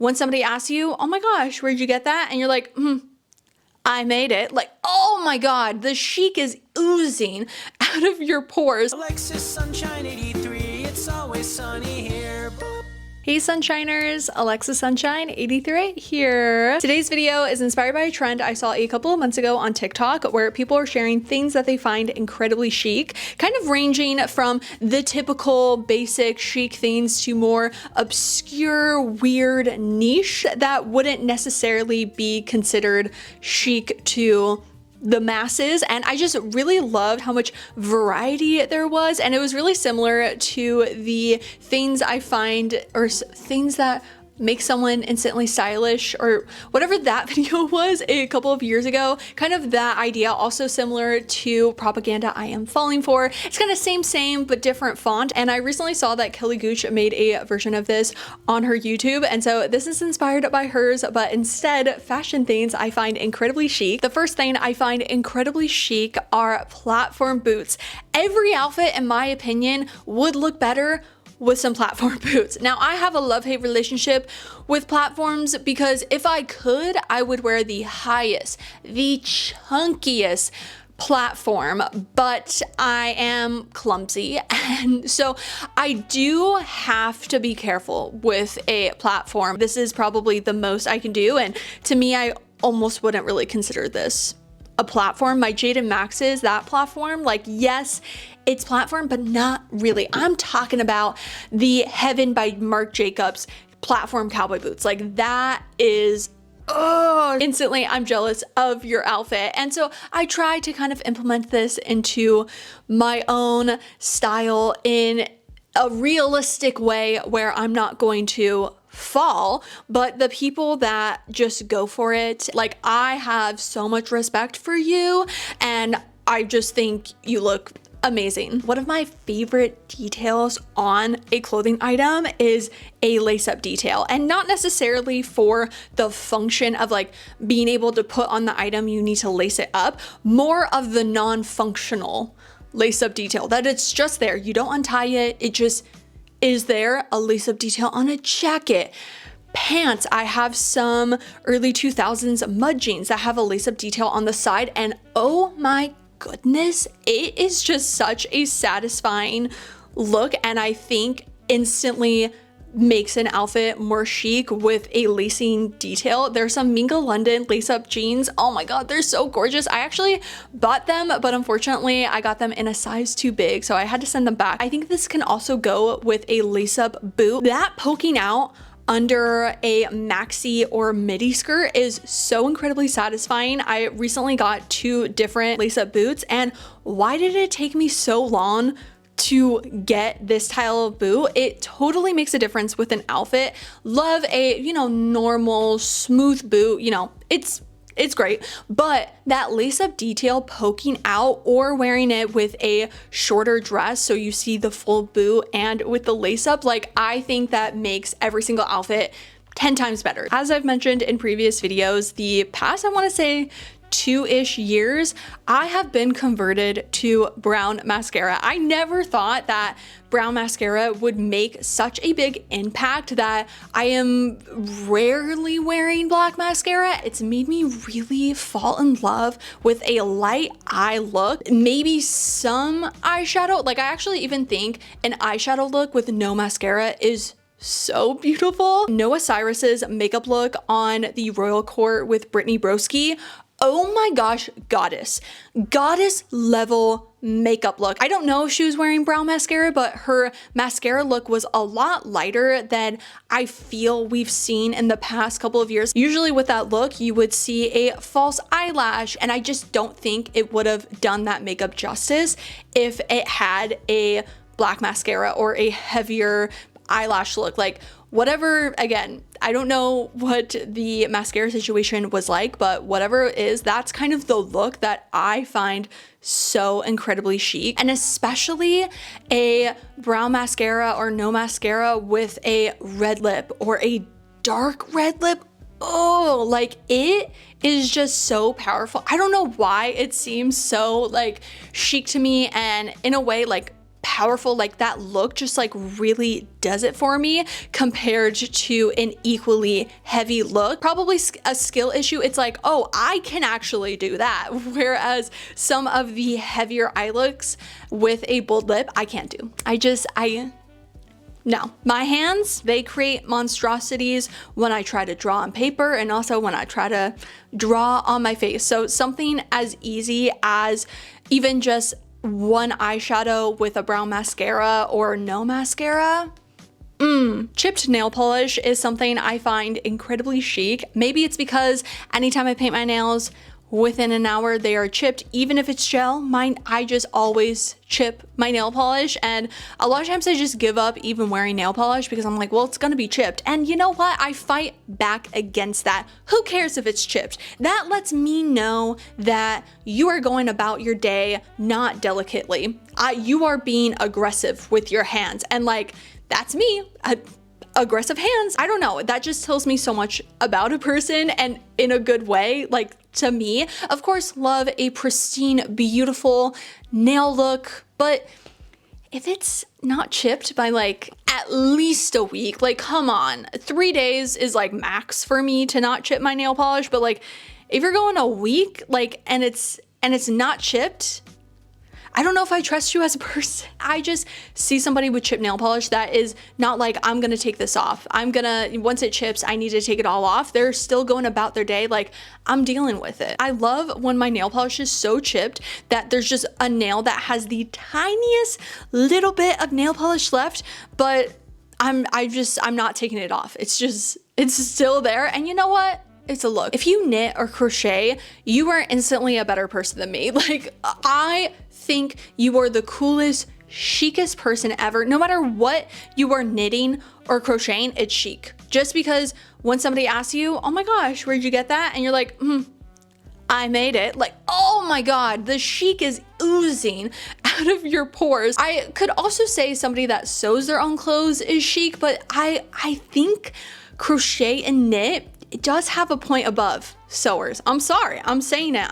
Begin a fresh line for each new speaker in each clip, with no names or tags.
when somebody asks you, oh my gosh, where'd you get that? And you're like, I made it. Like, oh my God, the chic is oozing out of your pores.
Alexis Sunshine 83, it's always sunny here.
Hey Sunshiners, Alexa Sunshine 83 here. Today's video is inspired by a trend I saw a couple of months ago on TikTok where people are sharing things that they find incredibly chic, kind of ranging from the typical basic chic things to more obscure, weird niche that wouldn't necessarily be considered chic to the masses. And I just really loved how much variety there was, and it was really similar to the things I find, or things that make someone instantly stylish, or whatever that video was a couple of years ago. Kind of that idea, also similar to Propaganda I Am Falling For. It's kind of same but different font, and I recently saw that Kelly Gooch made a version of this on her YouTube, and so this is inspired by hers, but instead fashion things I find incredibly chic. The first thing I find incredibly chic are platform boots. Every outfit, in my opinion, would look better with some platform boots. Now, I have a love-hate relationship with platforms because if I could, I would wear the highest, the chunkiest platform, but I am clumsy, and so I do have to be careful with a platform. This is probably the most I can do, and to me, I almost wouldn't really consider this a platform. My Jaden Max's, that platform, like, yes, it's platform, but not really. I'm talking about the Heaven by Marc Jacobs platform cowboy boots. Like, that is, oh, instantly I'm jealous of your outfit. And so I try to kind of implement this into my own style in a realistic way where I'm not going to fall, but the people that just go for it, like, I have so much respect for you, and I just think you look amazing. One of my favorite details on a clothing item is a lace-up detail, and not necessarily for the function of like being able to put on the item, you need to lace it up, more of the non-functional lace-up detail, that it's just there, you don't untie it, it just is there. A lace-up detail on a jacket, pants. I have some early 2000s mud jeans that have a lace-up detail on the side, and oh my goodness, it is just such a satisfying look, and I think instantly makes an outfit more chic with a lacing detail. There's some Minga London lace-up jeans. Oh my God, they're so gorgeous. I actually bought them, but unfortunately I got them in a size too big, so I had to send them back. I think this can also go with a lace-up boot. That poking out under a maxi or midi skirt is so incredibly satisfying. I recently got 2 different lace-up boots, and why did it take me so long to get this style of boot? It totally makes a difference with an outfit. Love a, you know, normal smooth boot, you know, it's great, but that lace-up detail poking out or wearing it with a shorter dress so you see the full boot and with the lace-up, like, I think that makes every single outfit 10 times better. As I've mentioned in previous videos, the past, I want to say 2-ish years, I have been converted to brown mascara. I never thought that brown mascara would make such a big impact that I am rarely wearing black mascara. It's made me really fall in love with a light eye look, maybe some eyeshadow. Like, I actually even think an eyeshadow look with no mascara is so beautiful. Noah Cyrus's makeup look on the Royal Court with Brittany Broski, oh my gosh, goddess level makeup look. I don't know if she was wearing brown mascara, but her mascara look was a lot lighter than I feel we've seen in the past couple of years. Usually with that look, you would see a false eyelash, and I just don't think it would have done that makeup justice if it had a black mascara or a heavier eyelash look. Like, whatever, again, I don't know what the mascara situation was like, but whatever it is, that's kind of the look that I find so incredibly chic. And especially a brown mascara or no mascara with a red lip or a dark red lip. Oh, like, it is just so powerful. I don't know why it seems so like chic to me, and in a way, like, powerful, like that look just like really does it for me compared to an equally heavy look. Probably a skill issue. It's like, oh, I can actually do that. Whereas some of the heavier eye looks with a bold lip, I can't do. No, my hands, they create monstrosities when I try to draw on paper and also when I try to draw on my face. So something as easy as even just one eyeshadow with a brown mascara or no mascara. Chipped nail polish is something I find incredibly chic. Maybe it's because anytime I paint my nails, within an hour they are chipped. Even if it's gel, I just always chip my nail polish, and a lot of times I just give up even wearing nail polish because I'm like, well, it's gonna be chipped. And you know what? I fight back against that. Who cares if it's chipped? That lets me know that you are going about your day not delicately. You are being aggressive with your hands, and like, that's me. Aggressive hands. I don't know. That just tells me so much about a person, and in a good way. Like, to me, of course, love a pristine, beautiful nail look, but if it's not chipped by like at least a week, like, come on, 3 days is like max for me to not chip my nail polish. But like, if you're going a week, like, and it's not chipped, I don't know if I trust you as a person. I just see somebody with chipped nail polish that is not like, I'm gonna take this off. Once it chips, I need to take it all off. They're still going about their day like, I'm dealing with it. I love when my nail polish is so chipped that there's just a nail that has the tiniest little bit of nail polish left, but I'm not taking it off. It's still there. And you know what? It's a look. If you knit or crochet, you are instantly a better person than me. Like, I think you are the coolest, chicest person ever. No matter what you are knitting or crocheting, it's chic. Just because when somebody asks you, oh my gosh, where'd you get that? And you're like, I made it. Like, oh my God, the chic is oozing out of your pores. I could also say somebody that sews their own clothes is chic, but I think crochet and knit, it does have a point above sewers. I'm sorry, I'm saying it.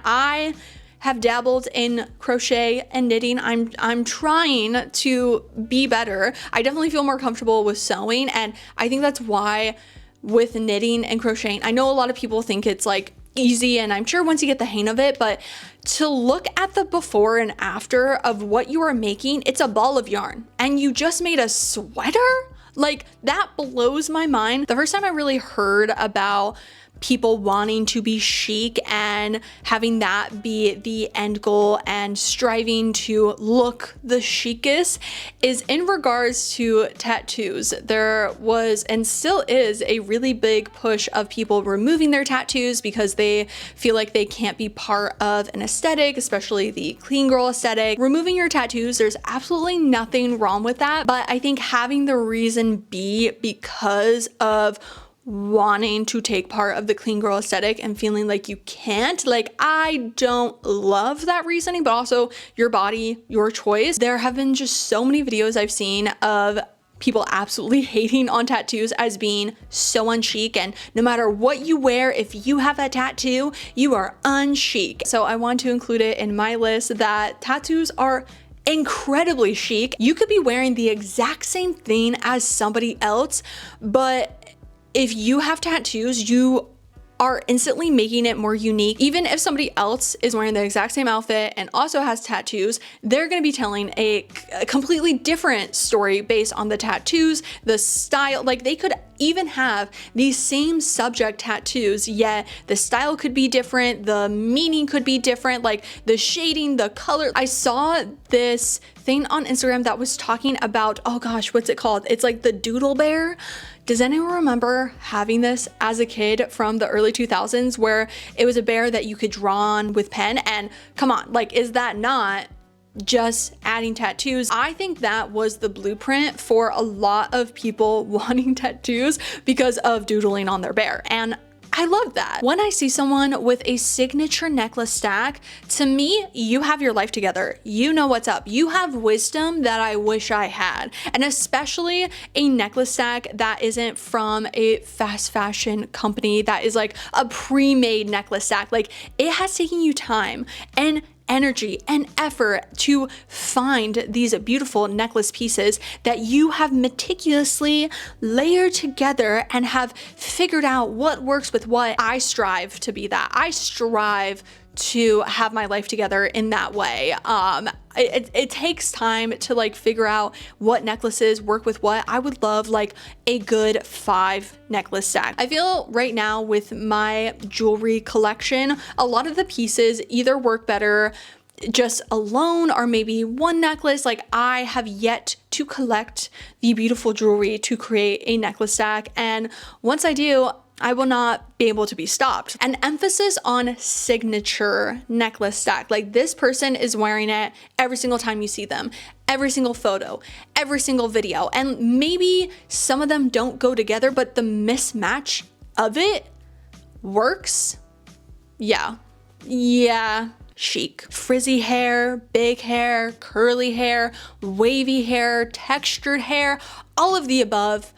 I have dabbled in crochet and knitting. I'm trying to be better. I definitely feel more comfortable with sewing, and I think that's why with knitting and crocheting, I know a lot of people think it's like easy, and I'm sure once you get the hang of it, but to look at the before and after of what you are making, it's a ball of yarn and you just made a sweater? Like, that blows my mind. The first time I really heard about people wanting to be chic and having that be the end goal and striving to look the chicest is in regards to tattoos. There was and still is a really big push of people removing their tattoos because they feel like they can't be part of an aesthetic, especially the clean girl aesthetic. Removing your tattoos, there's absolutely nothing wrong with that, but I think having the reason be because of wanting to take part of the clean girl aesthetic and feeling like you can't, like, I don't love that reasoning, but also your body, your choice. There have been just so many videos I've seen of people absolutely hating on tattoos as being so unchic, and no matter what you wear, if you have that tattoo, you are unchic. So I want to include it in my list that tattoos are incredibly chic. You could be wearing the exact same thing as somebody else, but if you have tattoos, you are instantly making it more unique. Even if somebody else is wearing the exact same outfit and also has tattoos, they're gonna be telling a completely different story based on the tattoos, the style. Like, they could even have these same subject tattoos, yet the style could be different, the meaning could be different, like the shading, the color. I saw this thing on Instagram that was talking about, oh gosh, what's it called? It's like the doodle bear. Does anyone remember having this as a kid from the early 2000s where it was a bear that you could draw on with pen? And come on, like, is that not just adding tattoos? I think that was the blueprint for a lot of people wanting tattoos because of doodling on their bear. And I love that. When I see someone with a signature necklace stack, to me, you have your life together. You know what's up. You have wisdom that I wish I had. And especially a necklace stack that isn't from a fast fashion company that is like a pre-made necklace stack. Like, it has taken you time and energy and effort to find these beautiful necklace pieces that you have meticulously layered together and have figured out what works with what. I strive to be that. I strive to have my life together in that way. It takes time to like figure out what necklaces work with what. I would love like a good 5 necklace stack. I feel right now with my jewelry collection, a lot of the pieces either work better just alone or maybe one necklace. Like I have yet to collect the beautiful jewelry to create a necklace stack, and once I do, I will not be able to be stopped. An emphasis on signature necklace stack. Like this person is wearing it every single time you see them, every single photo, every single video. And maybe some of them don't go together, but the mismatch of it works. Yeah. Chic. Frizzy hair, big hair, curly hair, wavy hair, textured hair, all of the above.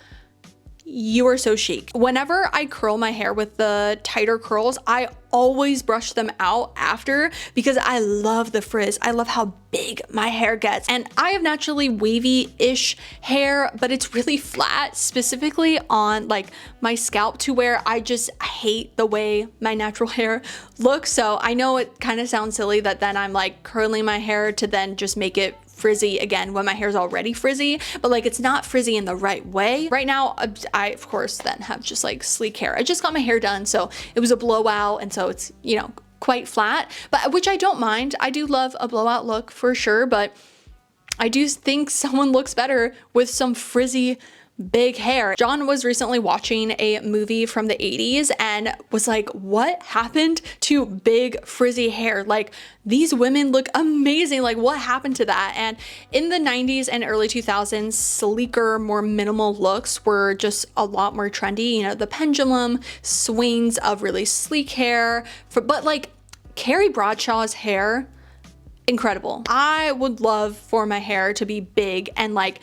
You are so chic. Whenever I curl my hair with the tighter curls, I always brush them out after because I love the frizz. I love how big my hair gets. And I have naturally wavy-ish hair, but it's really flat, specifically on like my scalp, to where I just hate the way my natural hair looks. So I know it kind of sounds silly that then I'm like curling my hair to then just make it frizzy again when my hair's already frizzy, but like it's not frizzy in the right way. Right now, I of course then have just like sleek hair. I just got my hair done, so it was a blowout, and so it's, you know, quite flat, but which I don't mind. I do love a blowout look for sure, but I do think someone looks better with some frizzy big hair. John was recently watching a movie from the 80s and was like, what happened to big frizzy hair? Like these women look amazing. Like what happened to that? And in the 90s and early 2000s, sleeker, more minimal looks were just a lot more trendy. You know, the pendulum swings of really sleek hair, but like Carrie Bradshaw's hair, incredible. I would love for my hair to be big and like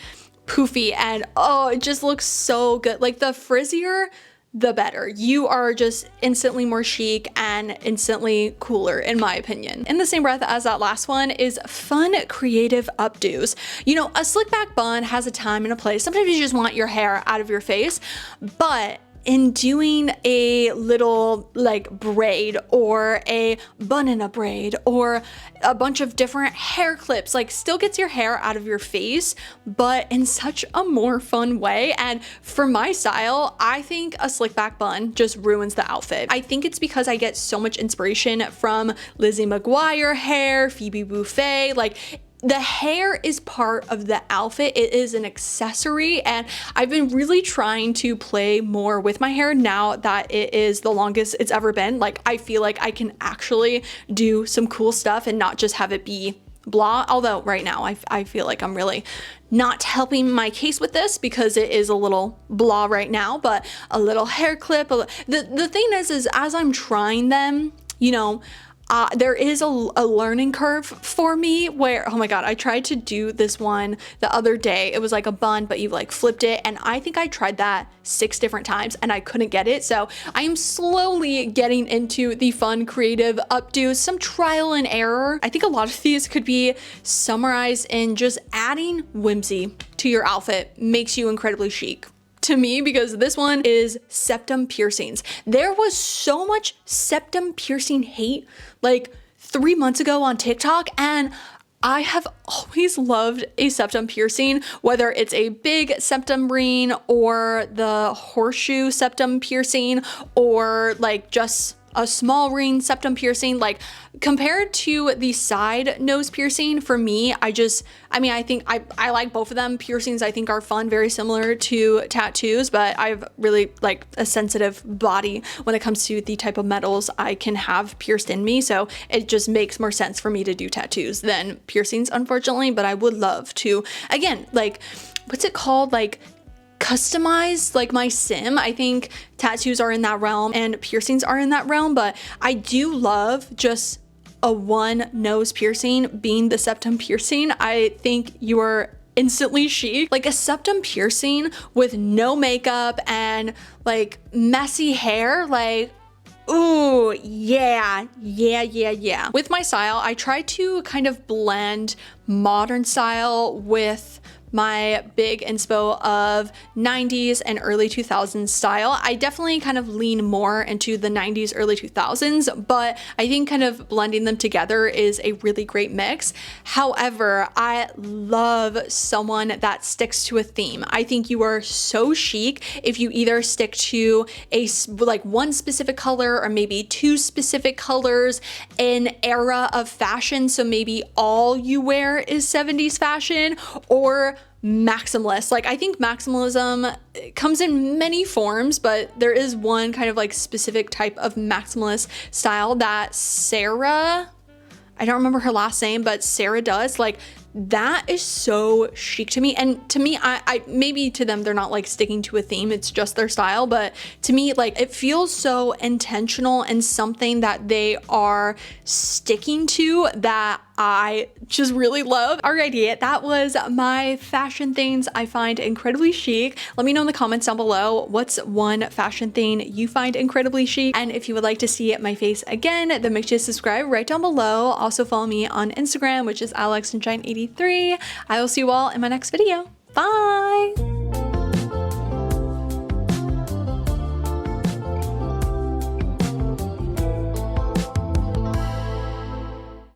poofy, and oh, it just looks so good. Like the frizzier, the better. You are just instantly more chic and instantly cooler, in my opinion. In the same breath as that last one is fun, creative updos. You know, a slick back bun has a time and a place. Sometimes you just want your hair out of your face, but in doing a little like braid or a bun in a braid or a bunch of different hair clips, like still gets your hair out of your face, but in such a more fun way. And for my style, I think a slick back bun just ruins the outfit. I think it's because I get so much inspiration from Lizzie McGuire hair, Phoebe Buffay, like the hair is part of the outfit. It is an accessory, and I've been really trying to play more with my hair now that it is the longest it's ever been. Like I feel like I can actually do some cool stuff and not just have it be blah. Although right now I feel like I'm really not helping my case with this because it is a little blah right now, but a little hair clip. The thing is as I'm trying them, you know, there is a learning curve for me where, oh my God, I tried to do this one the other day. It was like a bun, but you like flipped it. And I think I tried that 6 different times and I couldn't get it. So I am slowly getting into the fun, creative updos, some trial and error. I think a lot of these could be summarized in just adding whimsy to your outfit makes you incredibly chic. To me, because this one is septum piercings. There was so much septum piercing hate like 3 months ago on TikTok, and I have always loved a septum piercing, whether it's a big septum ring or the horseshoe septum piercing or like just a small ring septum piercing. Like compared to the side nose piercing, for me, I think I like both of them. Piercings I think are fun, very similar to tattoos, but I have really like a sensitive body when it comes to the type of metals I can have pierced in me. So it just makes more sense for me to do tattoos than piercings, unfortunately. But I would love to, again, like, what's it called? Like customize like my sim. I think tattoos are in that realm and piercings are in that realm, but I do love just a one nose piercing being the septum piercing. I think you are instantly chic. Like a septum piercing with no makeup and like messy hair, like Ooh, yeah. With my style, I try to kind of blend modern style with my big inspo of 90s and early 2000s style. I definitely kind of lean more into the 90s, early 2000s, but I think kind of blending them together is a really great mix. However, I love someone that sticks to a theme. I think you are so chic if you either stick to like one specific color or maybe two specific colors, an era of fashion, so maybe all you wear is 70s fashion, or maximalist. Like, I think maximalism comes in many forms, but there is one kind of like specific type of maximalist style that Sarah, I don't remember her last name, but Sarah does. Like, that is so chic to me. And to me, I maybe to them they're not like sticking to a theme, it's just their style, but to me, like, it feels so intentional and something that they are sticking to that I just really love. Alrighty, that was my fashion things I find incredibly chic. Let me know in the comments down below what's one fashion thing you find incredibly chic, and if you would like to see my face again, then make sure to subscribe right down below. Also follow me on Instagram, which is alexsunshine83. I will see you all in my next video. Bye!